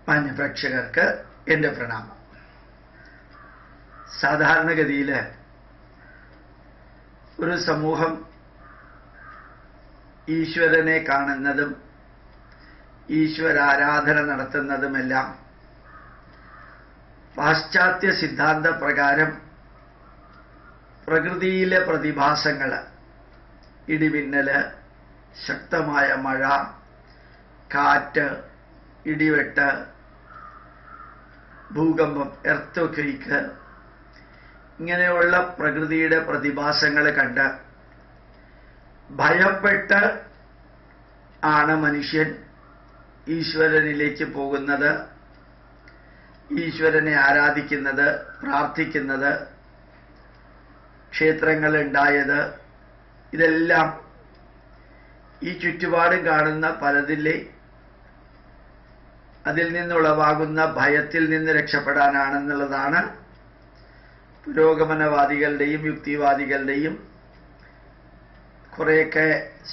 മാന്യപ്രേക്ഷകർക്ക് എൻ്റെ പ്രണാമം. സാധാരണഗതിയിൽ ഒരു സമൂഹം ഈശ്വരനെ കാണുന്നതും ഈശ്വരാരാധന നടത്തുന്നതുമെല്ലാം പാശ്ചാത്യ സിദ്ധാന്ത പ്രകാരം പ്രകൃതിയിലെ പ്രതിഭാസങ്ങൾ, ഇടിമിന്നല്, ശക്തമായ മഴ, കാറ്റ്, ഇടിവെട്ട്, ഭൂകമ്പം, എർത്ത്ക്വേക്ക്, ഇങ്ങനെയുള്ള പ്രകൃതിയുടെ പ്രതിഭാസങ്ങൾ കണ്ട് ഭയപ്പെട്ട് ആണ് മനുഷ്യൻ ഈശ്വരനിലേക്ക് പോകുന്നത്, ഈശ്വരനെ ആരാധിക്കുന്നത്, പ്രാർത്ഥിക്കുന്നത്, ക്ഷേത്രങ്ങൾ ഉണ്ടായത്. ഇതെല്ലാം ഈ ചുറ്റുപാടും കാണുന്ന പലതിലെ അതിൽ നിന്നുളവാകുന്ന ഭയത്തിൽ നിന്ന് രക്ഷപ്പെടാനാണെന്നുള്ളതാണ് പുരോഗമനവാദികളുടെയും യുക്തിവാദികളുടെയും കുറേയൊക്കെ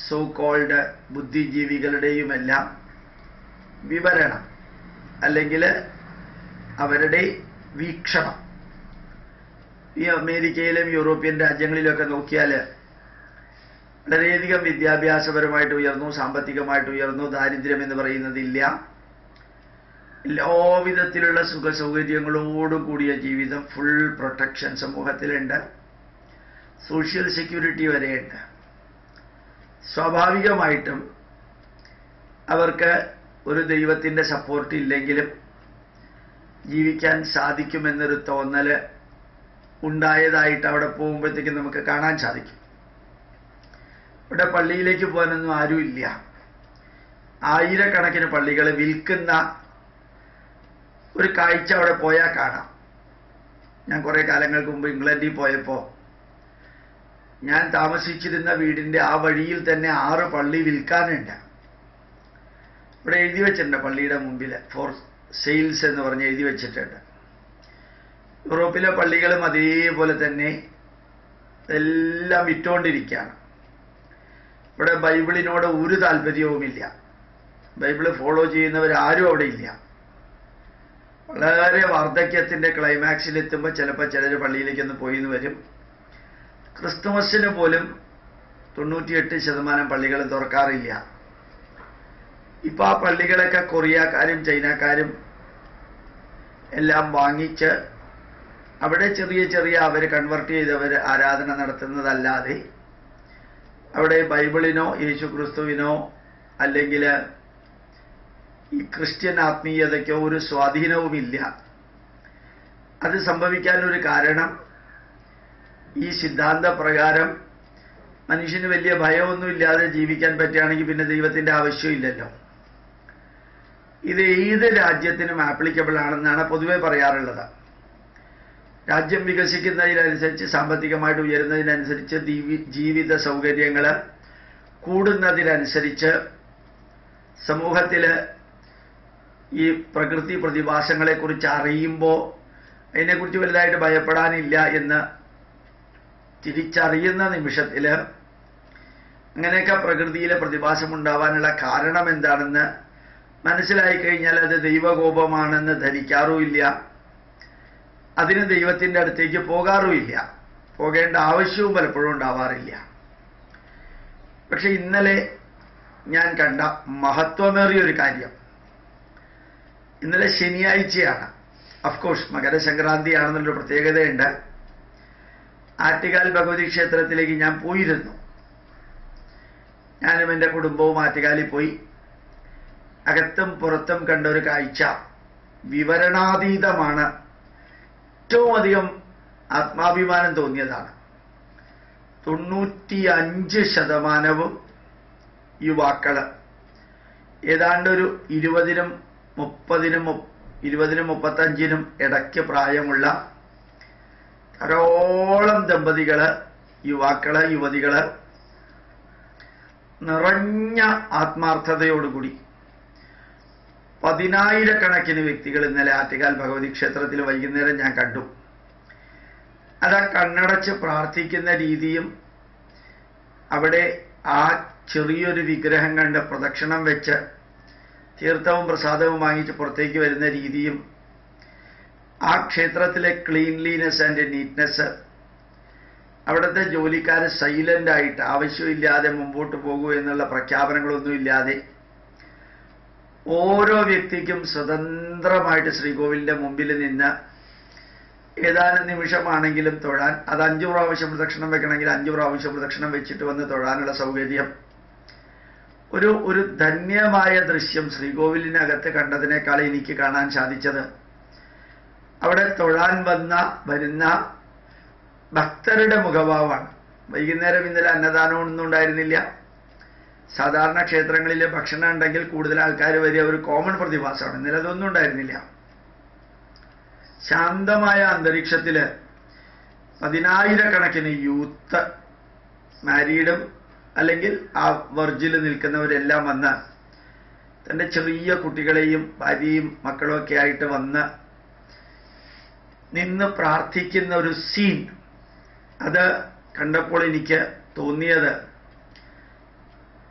സോ കോൾഡ് ബുദ്ധിജീവികളുടെയുമെല്ലാം വിവരണം, അല്ലെങ്കിൽ അവരുടെ വീക്ഷണം. ഈ അമേരിക്കയിലും യൂറോപ്യൻ രാജ്യങ്ങളിലൊക്കെ നോക്കിയാൽ വളരെയധികം വിദ്യാഭ്യാസപരമായിട്ട് ഉയർന്നു, സാമ്പത്തികമായിട്ട് ഉയർന്നു, ദാരിദ്ര്യം എന്ന് പറയുന്നതില്ല, എല്ലാവിധത്തിലുള്ള സുഖസൗകര്യങ്ങളോടും കൂടിയ ജീവിതം, ഫുൾ പ്രൊട്ടക്ഷൻ സമൂഹത്തിലുണ്ട്, സോഷ്യൽ സെക്യൂരിറ്റി വരെയുണ്ട്. സ്വാഭാവികമായിട്ടും അവർക്ക് ഒരു ദൈവത്തിൻ്റെ സപ്പോർട്ട് ഇല്ലെങ്കിലും ജീവിക്കാൻ സാധിക്കുമെന്നൊരു തോന്നല് ഉണ്ടായതായിട്ട് അവിടെ പോകുമ്പോഴത്തേക്കും നമുക്ക് കാണാൻ സാധിക്കും. ഇവിടെ പള്ളിയിലേക്ക് പോകാനൊന്നും ആരുമില്ല. ആയിരക്കണക്കിന് പള്ളികൾ വിൽക്കുന്ന ഒരു കാഴ്ച അവിടെ പോയാൽ കാണാം. ഞാൻ കുറേ കാലങ്ങൾക്ക് മുമ്പ് ഇംഗ്ലണ്ടിൽ പോയപ്പോൾ ഞാൻ താമസിച്ചിരുന്ന വീടിൻ്റെ ആ വഴിയിൽ തന്നെ 6 പള്ളി വിൽക്കാനുണ്ട്. ഇവിടെ എഴുതി വെച്ചിട്ടുണ്ട്, പള്ളിയുടെ മുമ്പിൽ ഫോർ സെയിൽസ് എന്ന് പറഞ്ഞ് എഴുതി വെച്ചിട്ടുണ്ട്. യൂറോപ്പിലെ പള്ളികളും അതേപോലെ തന്നെ എല്ലാം വിറ്റുകൊണ്ടിരിക്കുകയാണ്. ഇവിടെ ബൈബിളിനോട് ഒരു താല്പര്യവുമില്ല, ബൈബിള് ഫോളോ ചെയ്യുന്നവരാരും അവിടെ ഇല്ല. വളരെ വാർദ്ധക്യത്തിൻ്റെ ക്ലൈമാക്സിലെത്തുമ്പോൾ ചിലപ്പോൾ ചിലർ പള്ളിയിലേക്കൊന്ന് പോയിന്ന് വരും. ക്രിസ്തുമസിന് പോലും 98% പള്ളികൾ തുറക്കാറില്ല. ഇപ്പം ആ പള്ളികളൊക്കെ കൊറിയക്കാരും ചൈനക്കാരും എല്ലാം വാങ്ങിച്ച് അവിടെ ചെറിയ ചെറിയ അവർ കൺവെർട്ട് ചെയ്തവർ ആരാധന നടത്തുന്നതല്ലാതെ അവിടെ ബൈബിളിനോ യേശു ക്രിസ്തുവിനോ അല്ലെങ്കിൽ ഈ ക്രിസ്ത്യൻ ആത്മീയതയ്ക്കോ ഒരു സ്വാധീനവുമില്ല. അത് സംഭവിക്കാനൊരു കാരണം ഈ സിദ്ധാന്ത പ്രകാരം മനുഷ്യന് വലിയ ഭയമൊന്നുമില്ലാതെ ജീവിക്കാൻ പറ്റുകയാണെങ്കിൽ പിന്നെ ദൈവത്തിൻ്റെ ആവശ്യമില്ലല്ലോ. ഇത് ഏത് രാജ്യത്തിനും ആപ്ലിക്കബിൾ ആണെന്നാണ് പൊതുവെ പറയാറുള്ളത്. രാജ്യം വികസിക്കുന്നതിനനുസരിച്ച്, സാമ്പത്തികമായിട്ട് ഉയരുന്നതിനനുസരിച്ച്, ജീവിത സൗകര്യങ്ങൾ കൂടുന്നതിനനുസരിച്ച് സമൂഹത്തിൽ ഈ പ്രകൃതി പ്രതിഭാസങ്ങളെക്കുറിച്ച് അറിയുമ്പോൾ അതിനെക്കുറിച്ച് വലുതായിട്ട് ഭയപ്പെടാനില്ല എന്ന് തിരിച്ചറിയുന്ന നിമിഷത്തിൽ അങ്ങനെയൊക്കെ പ്രകൃതിയിലെ പ്രതിഭാസം ഉണ്ടാവാനുള്ള കാരണം എന്താണെന്ന് മനസ്സിലായി കഴിഞ്ഞാൽ അത് ദൈവകോപമാണെന്ന് ധരിക്കാറുമില്ല, അതിന് ദൈവത്തിൻ്റെ അടുത്തേക്ക് പോകാറുമില്ല, പോകേണ്ട ആവശ്യവും പലപ്പോഴും ഉണ്ടാവാറില്ല. പക്ഷെ ഇന്നലെ ഞാൻ കണ്ട മഹത്വമേറിയൊരു കാര്യം, ഇന്നലെ ശനിയാഴ്ചയാണ്, അഫ്കോഴ്സ് മകരസംക്രാന്തിയാണെന്നുള്ളൊരു പ്രത്യേകതയുണ്ട്. ആറ്റുകാൽ ഭഗവതി ക്ഷേത്രത്തിലേക്ക് ഞാൻ പോയിരുന്നു. ഞാനും എൻ്റെ കുടുംബവും ആറ്റുകാലിൽ പോയി. അകത്തും പുറത്തും കണ്ട ഒരു കാഴ്ച വിവരണാതീതമാണ്. ഏറ്റവും അധികം ആത്മാഭിമാനം തോന്നിയതാണ്. 95% യുവാക്കൾ, ഏതാണ്ട് ഒരു 20-നും 30-നും 20-നും 35-നും ഇടയ്ക്ക് പ്രായമുള്ള ധാരാളം ദമ്പതികൾ, യുവാക്കൾ, യുവതികൾ നിറഞ്ഞ ആത്മാർത്ഥതയോടുകൂടി 10,000-കണക്കിന് വ്യക്തികൾ ഇന്നലെ ആറ്റുകാൽ ഭഗവതി ക്ഷേത്രത്തിൽ വൈകുന്നേരം ഞാൻ കണ്ടു. അത് കണ്ണടച്ച് പ്രാർത്ഥിക്കുന്ന രീതിയും അവിടെ ആ ചെറിയൊരു വിഗ്രഹം കണ്ട് പ്രദക്ഷിണം വെച്ച് തീർത്ഥവും പ്രസാദവും വാങ്ങിച്ച് പുറത്തേക്ക് വരുന്ന രീതിയും ആ ക്ഷേത്രത്തിലെ ക്ലീൻലിനെസ് ആൻഡ് നീറ്റ്നെസ്, അവിടുത്തെ ജോലിക്കാർ സൈലന്റ് ആയിട്ട് ആവശ്യമില്ലാതെ മുമ്പോട്ട് പോകൂ എന്നുള്ള പ്രഖ്യാപനങ്ങളൊന്നുമില്ലാതെ ഓരോ വ്യക്തിക്കും സ്വതന്ത്രമായിട്ട് ശ്രീകോവിലിന്റെ മുമ്പിൽ നിന്ന് ഏതാനും നിമിഷമാണെങ്കിലും തൊഴാൻ, അത് 5 പ്രാവശ്യം പ്രദക്ഷിണം വെക്കണമെങ്കിൽ 5 പ്രാവശ്യം പ്രദക്ഷിണം വെച്ചിട്ട് വന്ന് തൊഴാനുള്ള സൗകര്യം, ഒരു ധന്യമായ ദൃശ്യം ശ്രീകോവിലിനകത്ത് കണ്ടതിനേക്കാൾ എനിക്ക് കാണാൻ സാധിച്ചത് അവിടെ തൊഴാൻ വരുന്ന ഭക്തരുടെ മുഖഭാവമാണ്. വൈകുന്നേരം ഇന്നലെ അന്നദാനമൊന്നും ഉണ്ടായിരുന്നില്ല. സാധാരണ ക്ഷേത്രങ്ങളിലെ ഭക്ഷണം ഉണ്ടെങ്കിൽ കൂടുതൽ ആൾക്കാർ വരിക ഒരു കോമൺ പ്രതിഭാസമാണ്. ഇന്നലെ അതൊന്നും ഉണ്ടായിരുന്നില്ല. ശാന്തമായ അന്തരീക്ഷത്തില് 10,000-കണക്കിന് യൂത്ത്, മാരീഡും അല്ലെങ്കിൽ ആ വെർജിൽ നിൽക്കുന്നവരെല്ലാം വന്ന് തൻ്റെ ചെറിയ കുട്ടികളെയും ഭാര്യയും മക്കളും ഒക്കെ ആയിട്ട് വന്ന് നിന്ന് പ്രാർത്ഥിക്കുന്ന ഒരു സീൻ, അത് കണ്ടപ്പോൾ എനിക്ക് തോന്നിയത്,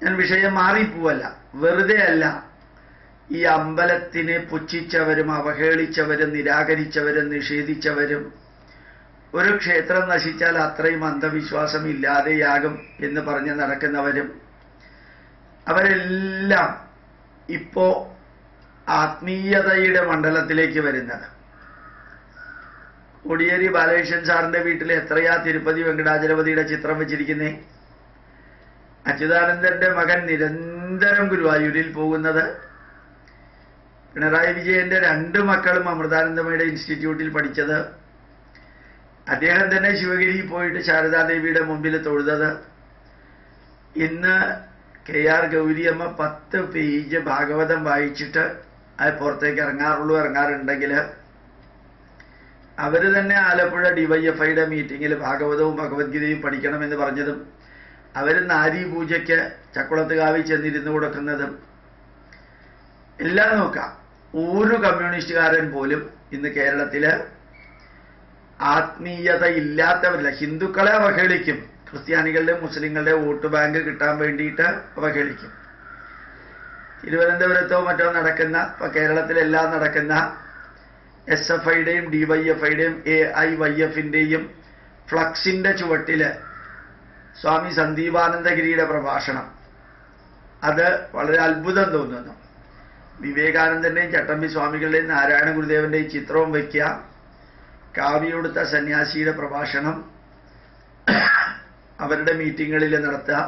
ഞാൻ വിഷയം മാറിപ്പോവല്ല, വെറുതെ അല്ല, ഈ അമ്പലത്തിനെ പുച്ഛിച്ചവരും അവഹേളിച്ചവരും നിരാകരിച്ചവരും നിഷേധിച്ചവരും ഒരു ക്ഷേത്രം നശിച്ചാൽ അത്രയും അന്ധവിശ്വാസം ഇല്ലാതെയാകും എന്ന് പറഞ്ഞ് നടക്കുന്നവരും അവരെല്ലാം ഇപ്പോ ആത്മീയതയുടെ മണ്ഡലത്തിലേക്ക് വരുന്നത്. കോടിയേരി ബാലകൃഷ്ണൻ സാറിന്റെ വീട്ടിൽ എത്രയാ തിരുപ്പതി വെങ്കടാചലപതിയുടെ ചിത്രം വെച്ചിരിക്കുന്നേ? അച്യുതാനന്ദന്റെ മകൻ നിരന്തരം ഗുരുവായൂരിൽ പോകുന്നത്, പിണറായി വിജയന്റെ 2 മക്കളും അമൃതാനന്ദമയുടെ ഇൻസ്റ്റിറ്റ്യൂട്ടിൽ പഠിച്ചത്, അദ്ദേഹം തന്നെ ശിവഗിരി പോയിട്ട് ശാരദാദേവിയുടെ മുമ്പിൽ തൊഴുതത്, ഇന്ന് KR ഗൗരിയമ്മ 10 പേജ് ഭാഗവതം വായിച്ചിട്ട് അത് പുറത്തേക്ക് ഇറങ്ങാറുണ്ടെങ്കിൽ അവര് തന്നെ ആലപ്പുഴ DYFIയുടെ മീറ്റിങ്ങിൽ ഭാഗവതവും ഭഗവത്ഗീതയും പഠിക്കണമെന്ന് പറഞ്ഞതും അവര് നാരീ പൂജയ്ക്ക് ചക്കുളത്തുകാവിൽ ചെന്നിരുന്നു കൊടുക്കുന്നതും എല്ലാം നോക്കാം. ഒരു കമ്മ്യൂണിസ്റ്റുകാരൻ പോലും ഇന്ന് കേരളത്തില് ആത്മീയത ഇല്ലാത്തവരില്ല. ഹിന്ദുക്കളെ അവഹേളിക്കും, ക്രിസ്ത്യാനികളുടെ മുസ്ലിങ്ങളുടെ വോട്ട് ബാങ്ക് കിട്ടാൻ വേണ്ടിയിട്ട് അവഹേളിക്കും. തിരുവനന്തപുരത്തോ മറ്റോ നടക്കുന്ന, ഇപ്പൊ കേരളത്തിലെല്ലാം നടക്കുന്ന SFIയുടെയും DYFIയുടെയും AIYFന്റെയും ഫ്ലക്സിന്റെ ചുവട്ടില് സ്വാമി സന്ദീപാനന്ദഗിരിയുടെ പ്രഭാഷണം, അത് വളരെ അത്ഭുതം തോന്നുന്നു. വിവേകാനന്ദന്റെയും ചട്ടമ്പി സ്വാമികളുടെയും നാരായണ ഗുരുദേവന്റെയും ചിത്രവും വയ്ക്കുക, കാവിയൊടുത്ത സന്യാസിയുടെ പ്രഭാഷണം അവരുടെ മീറ്റിങ്ങുകളിൽ നടത്തുക.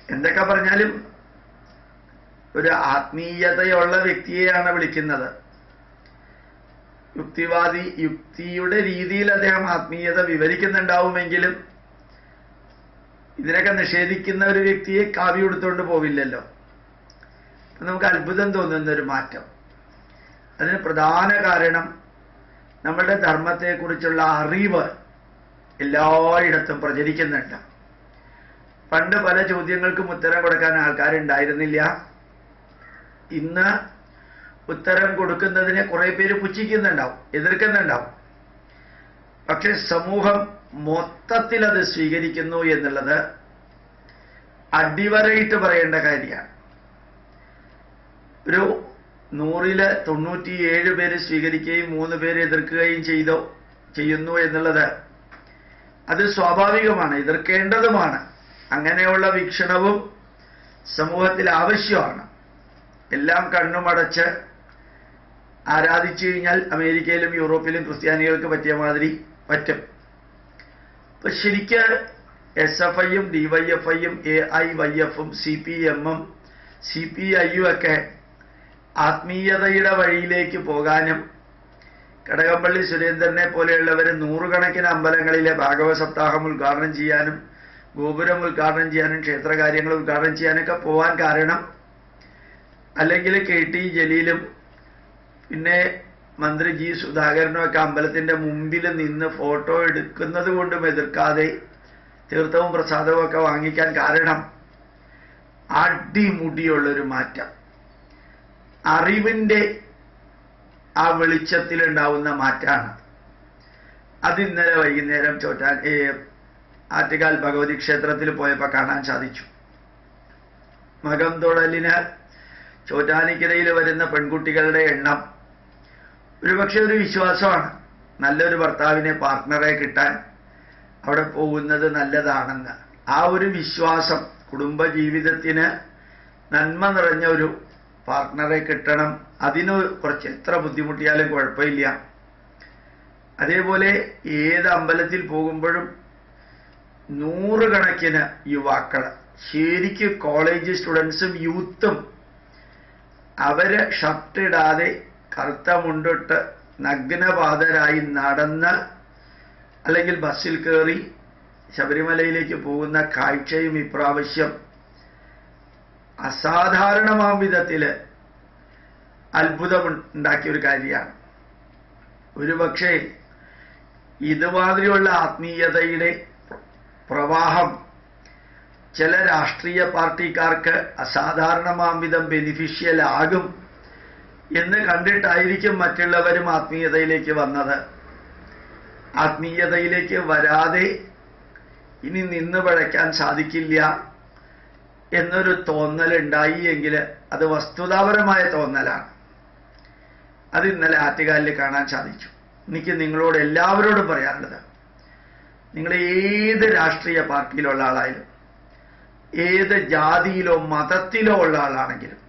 എന്തൊക്കെ പറഞ്ഞാലും ഒരു ആത്മീയതയുള്ള വ്യക്തിയെയാണ് വിളിക്കുന്നത്. യുക്തിവാദി, യുക്തിയുടെ രീതിയിൽ അദ്ദേഹം ആത്മീയത വിവരിക്കുന്നുണ്ടാവുമെങ്കിലും ഇതിനൊക്കെ നിഷേധിക്കുന്ന ഒരു വ്യക്തിയെ കാവ്യ കൊടുത്തുകൊണ്ട് പോവില്ലല്ലോ. നമുക്ക് അത്ഭുതം തോന്നുന്ന ഒരു മാറ്റം. അതിന് പ്രധാന കാരണം നമ്മളുടെ ധർമ്മത്തെക്കുറിച്ചുള്ള അറിവ് എല്ലായിടത്തും പ്രചരിക്കുന്നുണ്ട്. പണ്ട് പല ചോദ്യങ്ങൾക്കും ഉത്തരം കൊടുക്കാൻ ആൾക്കാരുണ്ടായിരുന്നില്ല. ഇന്ന് ഉത്തരം കൊടുക്കുന്നതിനെ കുറെ പേര് പുച്ഛിക്കുന്നുണ്ടാവും, എതിർക്കുന്നുണ്ടാവും. പക്ഷെ സമൂഹം മൊത്തത്തിൽ അത് സ്വീകരിക്കുന്നു എന്നുള്ളത് അടിവരയിട്ട് പറയേണ്ട കാര്യമാണ്. ഒരു 100-ൽ 97 പേര് സ്വീകരിക്കുകയും 3 പേര് എതിർക്കുകയും ചെയ്യുന്നു എന്നുള്ളത് അത് സ്വാഭാവികമാണ്, എതിർക്കേണ്ടതുമാണ്. അങ്ങനെയുള്ള വീക്ഷണവും സമൂഹത്തിൽ ആവശ്യമാണ്. എല്ലാം കണ്ണുമടച്ച് ആരാധിച്ചു കഴിഞ്ഞാൽ അമേരിക്കയിലും യൂറോപ്പിലും ക്രിസ്ത്യാനികൾക്ക് പറ്റിയ മാതിരി പറ്റും. അപ്പൊ ശരിക്ക് SFIയും DYFIയും AIYFും CPMും CPIയും ഒക്കെ ആത്മീയതയുടെ വഴിയിലേക്ക് പോകാനും കടകംപള്ളി സുരേന്ദ്രനെ പോലെയുള്ളവർ 100 കണക്കിന് അമ്പലങ്ങളിലെ ഭാഗവത സപ്താഹം ഉദ്ഘാടനം ചെയ്യാനും ഗോപുരം ഉദ്ഘാടനം ചെയ്യാനും ക്ഷേത്രകാര്യങ്ങൾ ഉദ്ഘാടനം ചെയ്യാനൊക്കെ പോവാൻ കാരണം, അല്ലെങ്കിൽ KT ജലീലും പിന്നെ മന്ത്രി G സുധാകരനും ഒക്കെ അമ്പലത്തിന്റെ മുമ്പിൽ നിന്ന് ഫോട്ടോ എടുക്കുന്നത് കൊണ്ടും എതിർക്കാതെ തീർത്ഥവും പ്രസാദവും ഒക്കെ വാങ്ങിക്കാൻ കാരണം അടിമുടിയുള്ളൊരു മാറ്റം, അറിവിന്റെ ആ വെളിച്ചത്തിലുണ്ടാവുന്ന മാറ്റാണ്. അത് ഇന്നലെ വൈകുന്നേരം ആറ്റുകാൽ ഭഗവതി ക്ഷേത്രത്തിൽ പോയപ്പോൾ കാണാൻ സാധിച്ചു. മകം തൊഴലിന് ചോറ്റാനിക്കരയിൽ വരുന്ന പെൺകുട്ടികളുടെ എണ്ണം ഒരുപക്ഷെ ഒരു വിശ്വാസമാണ്, നല്ലൊരു ഭർത്താവിനെ, പാർട്ട്ണറെ കിട്ടാൻ അവിടെ പോകുന്നത് നല്ലതാണെന്ന്. ആ ഒരു വിശ്വാസം, കുടുംബജീവിതത്തിന് നന്മ നിറഞ്ഞ ഒരു പാർട്ട്ണറെ കിട്ടണം, അതിന് കുറച്ച് എത്ര ബുദ്ധിമുട്ടിയാലും കുഴപ്പമില്ല. അതേപോലെ ഏത് അമ്പലത്തിൽ പോകുമ്പോഴും നൂറുകണക്കിന് യുവാക്കൾ, ശരിക്കും കോളേജ് സ്റ്റുഡൻസും യൂത്തും, അവര് ഷർട്ടിടാതെ കറുത്ത മുണ്ടിട്ട് നഗ്നപാതരായി നടന്ന് അല്ലെങ്കിൽ ബസ്സിൽ കയറി ശബരിമലയിലേക്ക് പോകുന്ന കാഴ്ചയും ഇപ്രാവശ്യം അസാധാരണമാം വിധത്തിൽ അത്ഭുതമുണ്ടാക്കിയ ഒരു കാര്യമാണ്. ഒരുപക്ഷെ ഇതുമാതിരിയുള്ള ആത്മീയതയുടെ പ്രവാഹം ചില രാഷ്ട്രീയ പാർട്ടിക്കാർക്ക് അസാധാരണമാം വിധം ബെനിഫിഷ്യൽ ആകും എന്ന് കണ്ടിട്ടായിരിക്കും മറ്റുള്ളവരും ആത്മീയതയിലേക്ക് വന്നത്. ആത്മീയതയിലേക്ക് വരാതെ ഇനി നിന്ന് പഴയ്ക്കാൻ സാധിക്കില്ല എന്നൊരു തോന്നലുണ്ടായി എങ്കിൽ അത് വസ്തുതാപരമായ തോന്നലാണ്. അത് ഇന്നലെ ആറ്റുകാലിൽ കാണാൻ സാധിച്ചു. എനിക്ക് നിങ്ങളോട് എല്ലാവരോടും പറയാനുള്ളത്, നിങ്ങൾ ഏത് രാഷ്ട്രീയ പാർട്ടിയിലുള്ള ആളായാലും, ഏത് ജാതിയിലോ മതത്തിലോ ഉള്ള ആളാണെങ്കിലും,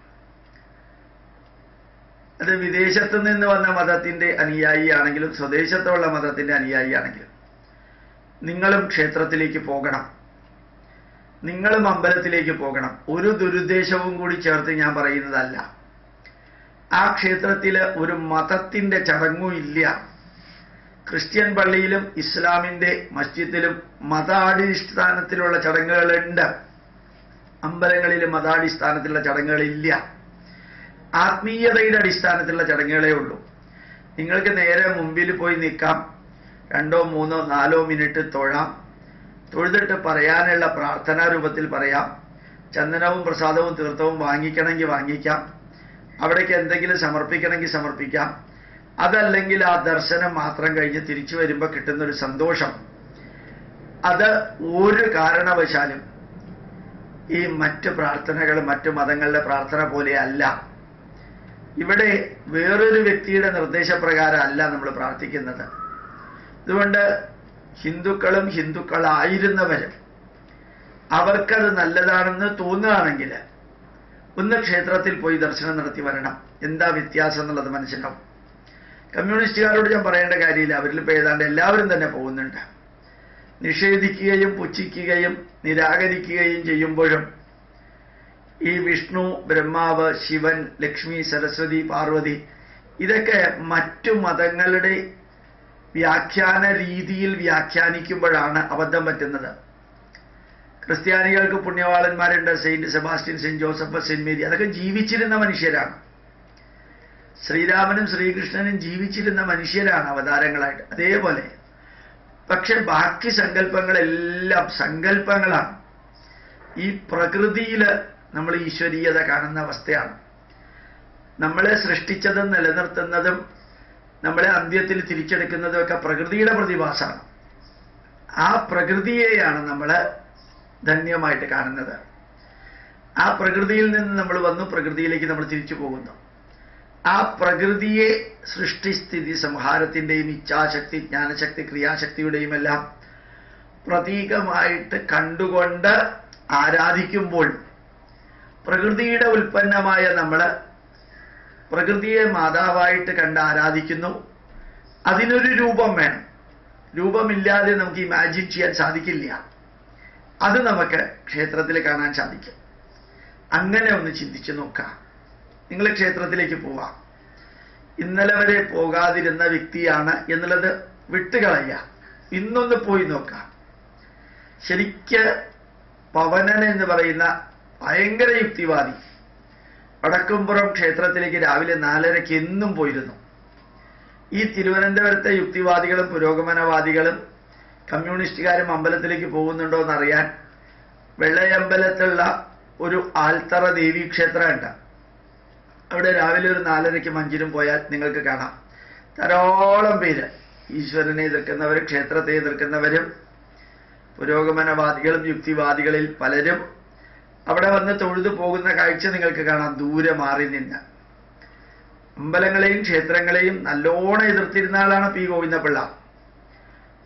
അത് വിദേശത്ത് നിന്ന് വന്ന മതത്തിന്റെ അനുയായി ആണെങ്കിലും സ്വദേശത്തുള്ള മതത്തിന്റെ അനുയായി ആണെങ്കിലും, നിങ്ങളും ക്ഷേത്രത്തിലേക്ക് പോകണം, നിങ്ങളും അമ്പലത്തിലേക്ക് പോകണം. ഒരു ദുരുദ്ദേശവും കൂടി ചേർത്ത് ഞാൻ പറയുന്നതല്ല. ആ ക്ഷേത്രത്തിൽ ഒരു മതത്തിന്റെ ചടങ്ങും ഇല്ല. ക്രിസ്ത്യൻ പള്ളിയിലും ഇസ്ലാമിന്റെ മസ്ജിദിലും മതാടിസ്ഥാനത്തിലുള്ള ചടങ്ങുകളുണ്ട്, അമ്പലങ്ങളിലും മതാടിസ്ഥാനത്തിലുള്ള ചടങ്ങുകളില്ല. ആത്മീയതയുടെ അടിസ്ഥാനത്തിലുള്ള ചടങ്ങുകളേ ഉള്ളൂ. നിങ്ങൾക്ക് നേരെ മുമ്പിൽ പോയി നിൽക്കാം, 2, 3, 4 മിനിറ്റ് തൊഴാം, തൊഴുതിട്ട് പറയാനുള്ള പ്രാർത്ഥനാ രൂപത്തിൽ പറയാം, ചന്ദനവും പ്രസാദവും തീർത്ഥവും വാങ്ങിക്കണമെങ്കിൽ വാങ്ങിക്കാം, അവിടേക്ക് എന്തെങ്കിലും സമർപ്പിക്കണമെങ്കിൽ സമർപ്പിക്കാം. അതല്ലെങ്കിൽ ആ ദർശനം മാത്രം കഴിഞ്ഞ് തിരിച്ചു വരുമ്പോൾ കിട്ടുന്നൊരു സന്തോഷം, അത് ഒരു കാരണവശാലും ഈ മറ്റ് പ്രാർത്ഥനകൾ, മറ്റു മതങ്ങളുടെ പ്രാർത്ഥന പോലെയല്ല. ഇവിടെ വേറൊരു വ്യക്തിയുടെ നിർദ്ദേശപ്രകാരം അല്ല നമ്മൾ പ്രാർത്ഥിക്കുന്നത്. അതുകൊണ്ട് ഹിന്ദുക്കളും ഹിന്ദുക്കളായിരുന്നവരും അവർക്കത് നല്ലതാണെന്ന് തോന്നുകയാണെങ്കിൽ ഒന്ന് ക്ഷേത്രത്തിൽ പോയി ദർശനം നടത്തി വരണം. എന്താ വ്യത്യാസം എന്നുള്ളത് മനസ്സിലാവും. കമ്മ്യൂണിസ്റ്റുകാരോട് ഞാൻ പറയേണ്ട കാര്യമില്ല, അവരിലിപ്പോൾ ഏതാണ്ട് എല്ലാവരും തന്നെ പോകുന്നുണ്ട്. നിഷേധിക്കുകയും പുച്ഛിക്കുകയും നിരാകരിക്കുകയും ചെയ്യുമ്പോഴും ഈ വിഷ്ണു, ബ്രഹ്മാവ്, ശിവൻ, ലക്ഷ്മി, സരസ്വതി, പാർവതി, ഇതൊക്കെ മറ്റു മതങ്ങളുടെ വ്യാഖ്യാന രീതിയിൽ വ്യാഖ്യാനിക്കുമ്പോഴാണ് അബദ്ധം പറ്റുന്നത്. ക്രിസ്ത്യാനികൾക്ക് പുണ്യവാളന്മാരുണ്ട്, saint Sebastian, saint Joseph, saint Mary, അതൊക്കെ ജീവിച്ചിരുന്ന മനുഷ്യരാണ്. ശ്രീരാമനും ശ്രീകൃഷ്ണനും ജീവിച്ചിരുന്ന മനുഷ്യരാണ് അവതാരങ്ങളായിട്ട്. അതേപോലെ പക്ഷെ ബാക്കി സങ്കല്പങ്ങളെല്ലാം സങ്കല്പങ്ങളാണ്. ഈ പ്രകൃതിയിൽ നമ്മൾ ഈശ്വരീയത കാണുന്ന അവസ്ഥയാണ്. നമ്മളെ സൃഷ്ടിച്ചതും നിലനിർത്തുന്നതും നമ്മളെ അന്ത്യത്തിൽ തിരിച്ചെടുക്കുന്നതും ഒക്കെ പ്രകൃതിയുടെ പ്രതിഭാസമാണ്. ആ പ്രകൃതിയെയാണ് നമ്മൾ ധന്യമായിട്ട് കാണുന്നത്. ആ പ്രകൃതിയിൽ നിന്ന് നമ്മൾ വന്നു, പ്രകൃതിയിലേക്ക് നമ്മൾ തിരിച്ചു പോകുന്നു. ആ പ്രകൃതിയെ സൃഷ്ടിസ്ഥിതി സംഹാരത്തിൻ്റെയും ഇച്ഛാശക്തി, ജ്ഞാനശക്തി, ക്രിയാശക്തിയുടെയും എല്ലാം പ്രതീകമായിട്ട് കണ്ടുകൊണ്ട് ആരാധിക്കുമ്പോൾ പ്രകൃതിയുടെ ഉൽപ്പന്നമായ നമ്മൾ പ്രകൃതിയെ മാതാവായിട്ട് കണ്ട് ആരാധിക്കുന്നു. അതിനൊരു രൂപം വേണം. രൂപമില്ലാതെ നമുക്ക് ഇമാജിൻ ചെയ്യാൻ സാധിക്കില്ല. അത് നമുക്ക് ക്ഷേത്രത്തിൽ കാണാൻ സാധിക്കും. അങ്ങനെ ഒന്ന് ചിന്തിച്ചു നോക്കാം. നിങ്ങൾ ക്ഷേത്രത്തിലേക്ക് പോവാം. ഇന്നലെ വരെ പോകാതിരുന്ന വ്യക്തിയാണ് എന്നുള്ളത് വിട്ടുകളയുക. ഇന്നൊന്ന് പോയി നോക്കാം. ശരിക്ക് പവനൻ എന്ന് പറയുന്ന ഭയങ്കര യുക്തിവാദി വടക്കുംപുറം ക്ഷേത്രത്തിലേക്ക് രാവിലെ 4:30 എന്നും പോയിരുന്നു. ഈ തിരുവനന്തപുരത്തെ യുക്തിവാദികളും പുരോഗമനവാദികളും കമ്മ്യൂണിസ്റ്റുകാരും അമ്പലത്തിലേക്ക് പോകുന്നുണ്ടോ എന്നറിയാൻ വെള്ളയമ്പലത്തുള്ള ഒരു ആൽത്തറ ദേവീക്ഷേത്രമുണ്ട്. അവിടെ രാവിലെ ഒരു 4:30 5-നും പോയാൽ നിങ്ങൾക്ക് കാണാം ധാരാളം പേര് ഈശ്വരനെ എതിർക്കുന്നവരും ക്ഷേത്രത്തെ എതിർക്കുന്നവരും പുരോഗമനവാദികളും യുക്തിവാദികളിൽ പലരും അവിടെ വന്ന് തൊഴുതു പോകുന്ന കാഴ്ച നിങ്ങൾക്ക് കാണാം. ദൂരെ മാറി നിന്ന് അമ്പലങ്ങളെയും ക്ഷേത്രങ്ങളെയും നല്ലോണം എതിർത്തിരുന്ന ആളാണ് പി ഗോവിന്ദപിള്ള.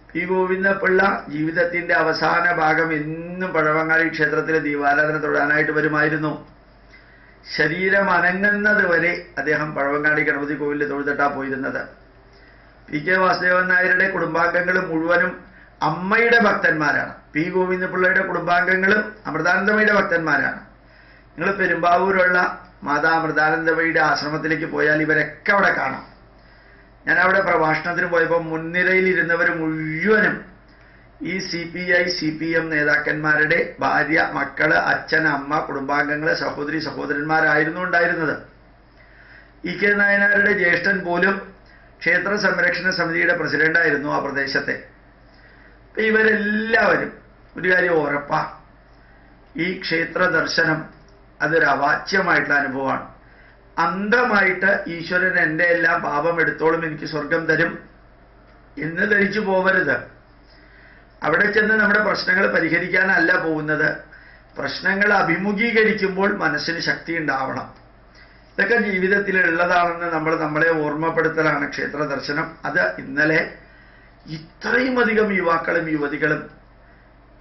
പി ഗോവിന്ദപിള്ള ജീവിതത്തിന്റെ അവസാന ഭാഗം എന്നും പഴവങ്ങാടി ക്ഷേത്രത്തിലെ ദീപാരാധന തൊഴാനായിട്ട് വരുമായിരുന്നു. ശരീരം അനങ്ങുന്നത് വരെ അദ്ദേഹം പഴവങ്ങാടി ഗണപതി കോവിലിൽ തൊഴുതിട്ടാ പോയിരുന്നത്. പി കെ വാസുദേവൻ നായരുടെ കുടുംബാംഗങ്ങൾ മുഴുവനും അമ്മയുടെ ഭക്തന്മാരാണ്. പി ഗോവിന്ദപിള്ളയുടെ കുടുംബാംഗങ്ങളും അമൃതാനന്ദമയുടെ ഭക്തന്മാരാണ്. നിങ്ങൾ പെരുമ്പാവൂരുള്ള മാതാ അമൃതാനന്ദമയുടെ ആശ്രമത്തിലേക്ക് പോയാൽ ഇവരൊക്കെ അവിടെ കാണാം. ഞാൻ അവിടെ പ്രഭാഷണത്തിന് പോയപ്പോൾ മുൻനിരയിൽ ഇരുന്നവർ മുഴുവനും ഈ CPI CPM നേതാക്കന്മാരുടെ ഭാര്യ, മക്കള്, അച്ഛൻ, അമ്മ, കുടുംബാംഗങ്ങള്, സഹോദരി സഹോദരന്മാരായിരുന്നു ഉണ്ടായിരുന്നത്. EK നായനാരുടെ ജ്യേഷ്ഠൻ പോലും ക്ഷേത്ര സംരക്ഷണ സമിതിയുടെ പ്രസിഡന്റായിരുന്നു ആ പ്രദേശത്തെ. അപ്പൊ ഇവരെല്ലാവരും ഒരു കാര്യം ഉറപ്പാ, ഈ ക്ഷേത്ര ദർശനം അതൊരു അവാച്യമായിട്ടുള്ള അനുഭവമാണ്. അന്ധമായിട്ട് ഈശ്വരൻ എൻ്റെ എല്ലാം പാപം എടുത്തോളും, എനിക്ക് സ്വർഗം തരും എന്ന് ധരിച്ചു പോവരുത്. അവിടെ ചെന്ന് നമ്മുടെ പ്രശ്നങ്ങൾ പരിഹരിക്കാനല്ല പോകുന്നത്. പ്രശ്നങ്ങൾ അഭിമുഖീകരിക്കുമ്പോൾ മനസ്സിന് ശക്തി ഉണ്ടാവണം. ഇതൊക്കെ ജീവിതത്തിലുള്ളതാണെന്ന് നമ്മളെ ഓർമ്മപ്പെടുത്തലാണ് ക്ഷേത്ര ദർശനം. അത് ഇന്നലെ ഇത്രയും അധികം യുവാക്കളും യുവതികളും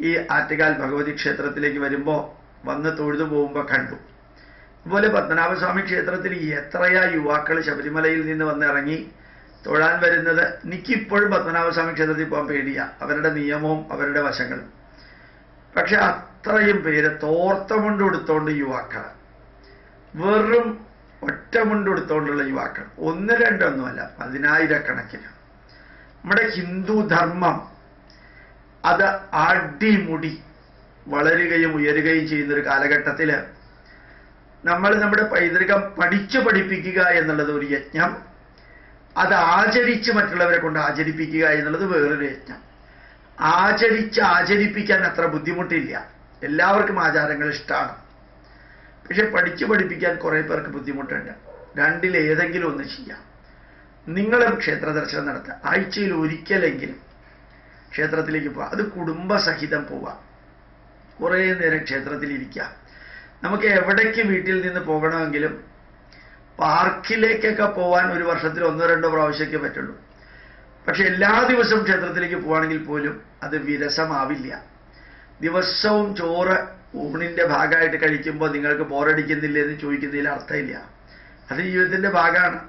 ഈ ആറ്റുകാൽ ഭഗവതി ക്ഷേത്രത്തിലേക്ക് വരുമ്പോൾ വന്ന് തൊഴുതു പോകുമ്പോൾ കണ്ടു. അതുപോലെ പത്മനാഭസ്വാമി ക്ഷേത്രത്തിൽ എത്രയാ യുവാക്കൾ ശബരിമലയിൽ നിന്ന് വന്നിറങ്ങി തൊഴാൻ വരുന്നത്. എനിക്കിപ്പോഴും പത്മനാഭസ്വാമി ക്ഷേത്രത്തിൽ പോകാൻ പേടിയാ, അവരുടെ നിയമവും അവരുടെ വശങ്ങളും. പക്ഷെ അത്രയും പേര് തോർത്തമുണ്ട് കൊടുത്തോണ്ട് യുവാക്കൾ, വെറും ഒറ്റമുണ്ട് കൊടുത്തോണ്ടുള്ള യുവാക്കൾ, ഒന്ന് രണ്ടൊന്നുമല്ല, 10,000-കണക്കിന്. നമ്മുടെ ഹിന്ദു ധർമ്മം അത് അടിമുടി വളരുകയും ഉയരുകയും ചെയ്യുന്നൊരു കാലഘട്ടത്തിൽ നമ്മൾ നമ്മുടെ പൈതൃകം പഠിപ്പിക്കുക എന്നുള്ളത് ഒരു യജ്ഞം, അത് ആചരിച്ച് മറ്റുള്ളവരെ കൊണ്ട് ആചരിപ്പിക്കുക എന്നുള്ളത് വേറൊരു യജ്ഞം. ആചരിപ്പിക്കാൻ അത്ര ബുദ്ധിമുട്ടില്ല, എല്ലാവർക്കും ആചാരങ്ങൾ ഇഷ്ടമാണ്. പക്ഷെ പഠിപ്പിക്കാൻ കുറേ പേർക്ക് ബുദ്ധിമുട്ടുണ്ട്. രണ്ടിലേതെങ്കിലും ഒന്ന് ചെയ്യാം. നിങ്ങളും ക്ഷേത്ര ദർശനം നടത്തുക, ആഴ്ചയിൽ ഒരിക്കലെങ്കിലും ക്ഷേത്രത്തിലേക്ക് പോവുക. അത് കുടുംബസഹിതം പോവുക, കുറേ നേരം ക്ഷേത്രത്തിലിരിക്കുക. നമുക്ക് എവിടേക്ക് വീട്ടിൽ നിന്ന് പോകണമെങ്കിലും പാർക്കിലേക്കൊക്കെ പോകാൻ ഒരു വർഷത്തിൽ 1-2 പ്രാവശ്യമൊക്കെ പറ്റുള്ളൂ. പക്ഷെ എല്ലാ ദിവസവും ക്ഷേത്രത്തിലേക്ക് പോവുകയാണെങ്കിൽ പോലും അത് വിരസമാവില്ല. ദിവസവും ചോറ് ഊണിന്റെ ഭാഗമായിട്ട് കഴിക്കുമ്പോൾ നിങ്ങൾക്ക് ബോറടിക്കുന്നില്ല എന്ന് ചോദിക്കുന്നതിൽ അർത്ഥമില്ല. അത് ജീവിതത്തിന്റെ ഭാഗമാണ്.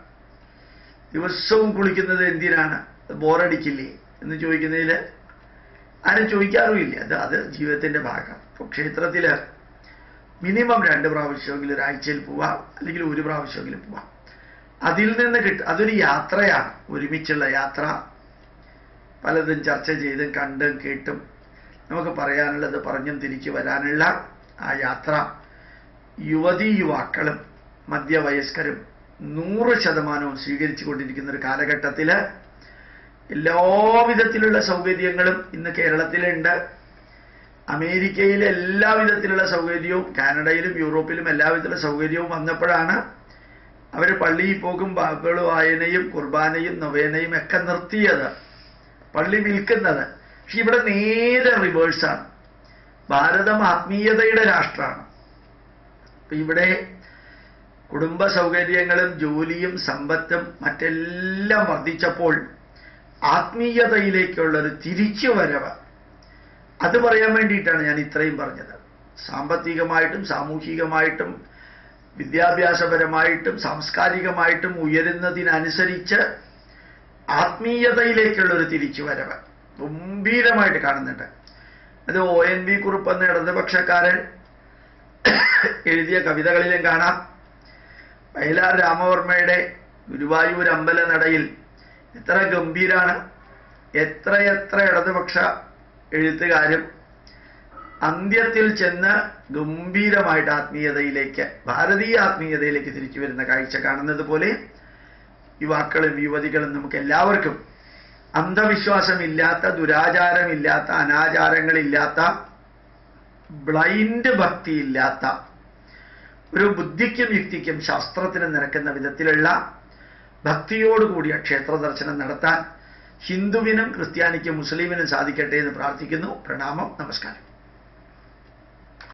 ദിവസവും കുളിക്കുന്നത് എന്തിനാണ്, ബോറടിക്കില്ലേ എന്ന് ചോദിക്കുന്നതിൽ ആരും ചോദിക്കാറുമില്ല. അത് ജീവിതത്തിന്റെ ഭാഗമാണ്. ഇപ്പോൾ ക്ഷേത്രത്തിൽ മിനിമം 2 പ്രാവശ്യമെങ്കിലും ഒരാഴ്ചയിൽ പോവാം, അല്ലെങ്കിൽ 1 പ്രാവശ്യമെങ്കിലും പോവാം. അതിൽ നിന്ന് അതൊരു യാത്രയാണ്, ഒരുമിച്ചുള്ള യാത്ര. പലതും ചർച്ച ചെയ്തും കണ്ടും കേട്ടും നമുക്ക് പറയാനുള്ളത് പറഞ്ഞും തിരിച്ചു വരാനുള്ള ആ യാത്ര യുവതീ-യുവാക്കളും മധ്യവയസ്കരും 100% സ്വീകരിച്ചു കൊണ്ടിരിക്കുന്ന ഒരു കാലഘട്ടത്തിൽ എല്ലാവിധത്തിലുള്ള സൗകര്യങ്ങളും ഇന്ന് കേരളത്തിലുണ്ട്. അമേരിക്കയിലെ എല്ലാവിധത്തിലുള്ള സൗകര്യവും, കാനഡയിലും യൂറോപ്പിലും എല്ലാവിധത്തിലുള്ള സൗകര്യവും വന്നപ്പോഴാണ് അവർ പള്ളിയിൽ പോകും ബൈബിൾ വായനയും കുർബാനയും നൊവേനയും ഒക്കെ നിർത്തിയത്, പള്ളി വിൽക്കുന്നത്. പക്ഷെ ഇവിടെ നേരെ റിവേഴ്സാണ്. ഭാരതം ആത്മീയതയുടെ രാഷ്ട്രമാണ്. അപ്പൊ ഇവിടെ കുടുംബ സൗകര്യങ്ങളും ജോലിയും സമ്പത്തും മറ്റെല്ലാം വർദ്ധിച്ചപ്പോൾ ആത്മീയതയിലേക്കുള്ളൊരു തിരിച്ചുവരവ്, അത് പറയാൻ വേണ്ടിയിട്ടാണ് ഞാൻ ഇത്രയും പറഞ്ഞത്. സാമ്പത്തികമായിട്ടും സാമൂഹികമായിട്ടും വിദ്യാഭ്യാസപരമായിട്ടും സാംസ്കാരികമായിട്ടും ഉയരുന്നതിനനുസരിച്ച് ആത്മീയതയിലേക്കുള്ളൊരു തിരിച്ചുവരവ് ഗംഭീരമായിട്ട് കാണുന്നുണ്ട്. അത് ONV കുറുപ്പ് എന്ന ഇടതുപക്ഷക്കാരൻ എഴുതിയ കവിതകളിലും കാണാം. വയലാർ രാമവർമ്മയുടെ ഗുരുവായൂർ അമ്പലനടയിൽ എത്ര ഗംഭീരാണ്. എത്രയെത്ര ഇടതുപക്ഷ എഴുത്തുകാരും അന്ത്യത്തിൽ ചെന്ന് ഗംഭീരമായിട്ട് ആത്മീയതയിലേക്ക്, ഭാരതീയ ആത്മീയതയിലേക്ക് തിരിച്ചു വരുന്ന കാഴ്ച കാണുന്നത് പോലെ യുവാക്കളും യുവതികളും നമുക്ക് എല്ലാവർക്കും അന്ധവിശ്വാസമില്ലാത്ത, ദുരാചാരമില്ലാത്ത, അനാചാരങ്ങളില്ലാത്ത, ബ്ലൈൻഡ് ഭക്തിയില്ലാത്ത, ഒരു ബുദ്ധിക്കും യുക്തിക്കും ശാസ്ത്രത്തിനും നിരക്കുന്ന വിധത്തിലുള്ള ഭക്തിയോടുകൂടിയ ക്ഷേത്ര ദർശനം നടത്താൻ ഹിന്ദുവിനും ക്രിസ്ത്യാനിക്കും മുസ്ലിമിനും സാധിക്കട്ടെ എന്ന് പ്രാർത്ഥിക്കുന്നു. പ്രണാമം, നമസ്കാരം.